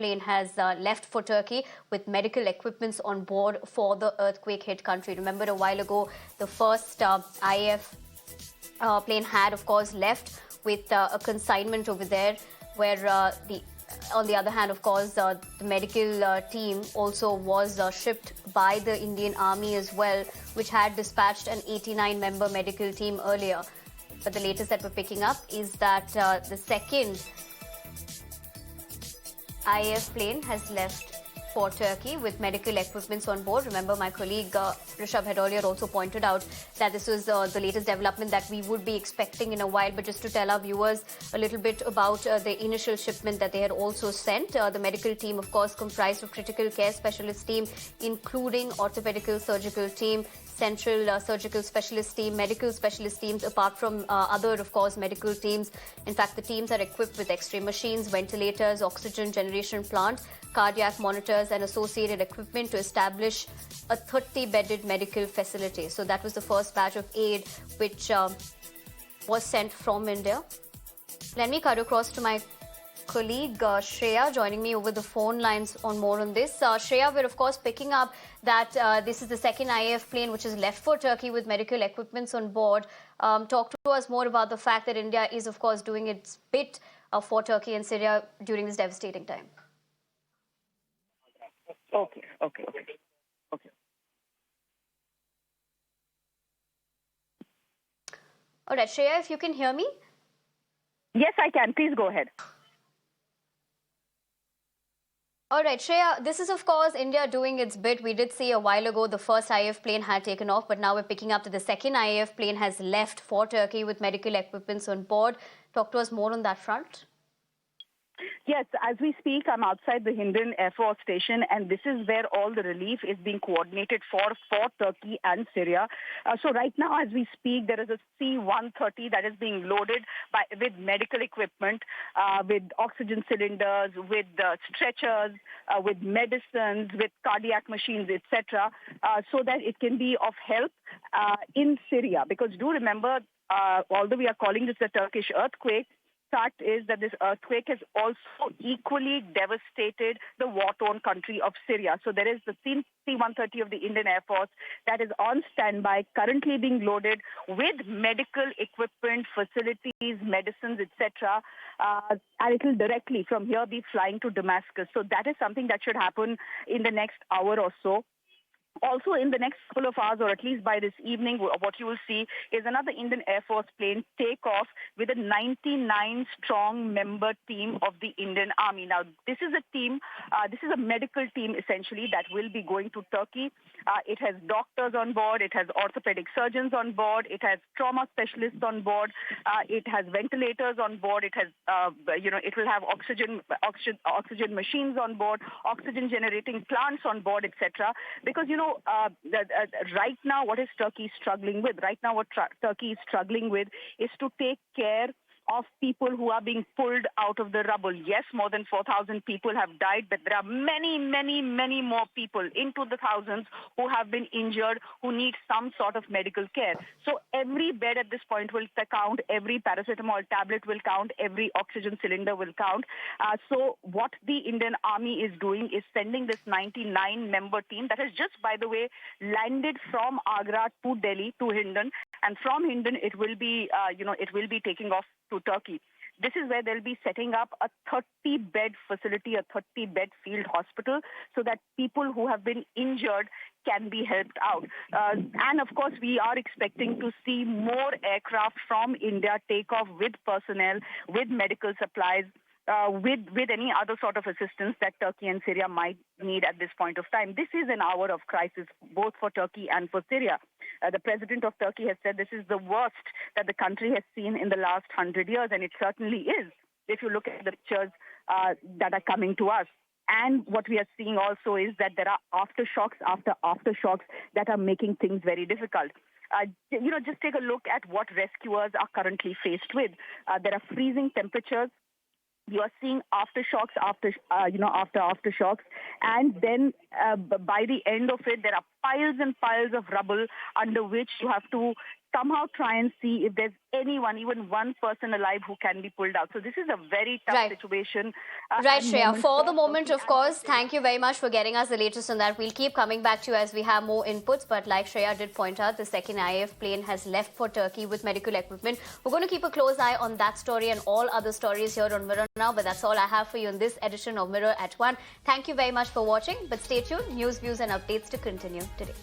plane has left for Turkey with medical equipments on board for the earthquake-hit country. Remember, a while ago, the first IAF plane had, of course, left with a consignment over there, where on the other hand, of course, the medical team also was shipped by the Indian Army as well, which had dispatched an 89-member medical team earlier. But the latest that we're picking up is that the second IAF plane has left for Turkey with medical equipments on board. Remember, my colleague Rishabh had earlier also pointed out that this was the latest development that we would be expecting in a while. But just to tell our viewers a little bit about the initial shipment that they had also sent, the medical team, of course, comprised of critical care specialist team, including orthopedical surgical team, central surgical specialist team, medical specialist teams, apart from other, of course, medical teams. In fact, the teams are equipped with X-ray machines, ventilators, oxygen generation plant, cardiac monitors and associated equipment to establish a 30-bedded medical facility. So that was the first batch of aid which was sent from India. Let me cut across to my colleague Shreya joining me over the phone lines on more on this. Shreya, we're of course picking up that this is the second IAF plane which is left for Turkey with medical equipments on board. Talk to us more about the fact that India is of course doing its bit for Turkey and Syria during this devastating time. Okay. All right, Shreya, if you can hear me. Yes, I can. Please go ahead. All right, Shreya, this is, of course, India doing its bit. We did see a while ago the first IAF plane had taken off, but now we're picking up that the second IAF plane has left for Turkey with medical equipments on board. Talk to us more on that front. Yes, as we speak, I'm outside the Hindon Air Force Station, and this is where all the relief is being coordinated for Turkey and Syria. So right now, as we speak, there is a C-130 that is being loaded with medical equipment, with oxygen cylinders, with stretchers, with medicines, with cardiac machines, etc., so that it can be of help in Syria. Because do remember, although we are calling this a Turkish earthquake, fact is that this earthquake has also equally devastated the war-torn country of Syria. So there is the C-130 of the Indian Air Force that is on standby, currently being loaded with medical equipment, facilities, medicines, etc. And it will directly from here be flying to Damascus. So that is something that should happen in the next hour or so. Also, in the next couple of hours, or at least by this evening, what you will see is another Indian Air Force plane take off with a 99-strong member team of the Indian Army. Now, this is a team, this is a medical team, essentially, that will be going to Turkey. It has doctors on board. It has orthopedic surgeons on board. It has trauma specialists on board. It has ventilators on board. It has, it will have oxygen machines on board, oxygen generating plants on board, etc. Because, right now, what is Turkey struggling with? Right now, what Turkey is struggling with is to take care of people who are being pulled out of the rubble. Yes, more than 4,000 people have died, but there are many, many, many more people, into the thousands, who have been injured, who need some sort of medical care. So every bed at this point will count, every paracetamol tablet will count, every oxygen cylinder will count. So what the Indian Army is doing is sending this 99-member team that has just, by the way, landed from Agra to Delhi, to Hindon, and from Hindon it will be, taking off to Turkey. This is where they'll be setting up a 30-bed facility, a 30-bed field hospital, so that people who have been injured can be helped out. And of course, we are expecting to see more aircraft from India take off with personnel, with medical supplies, with any other sort of assistance that Turkey and Syria might need at this point of time. This is an hour of crisis, both for Turkey and for Syria. The president of Turkey has said this is the worst that the country has seen in the last 100 years, and it certainly is, if you look at the pictures that are coming to us. And what we are seeing also is that there are aftershocks after aftershocks that are making things very difficult. Just take a look at what rescuers are currently faced with. There are freezing temperatures. You are seeing aftershocks after aftershocks, and then by the end of it, there are piles and piles of rubble under which you have to somehow try and see if there's anyone, even one person alive who can be pulled out. So this is a very tough situation. Right, Shreya. For the moment, Turkey of course, thank you very much for getting us the latest on that. We'll keep coming back to you as we have more inputs. But like Shreya did point out, the second IAF plane has left for Turkey with medical equipment. We're going to keep a close eye on that story and all other stories here on Mirror Now. But that's all I have for you in this edition of Mirror at 1. Thank you very much for watching. But stay tuned. News, views and updates to continue today.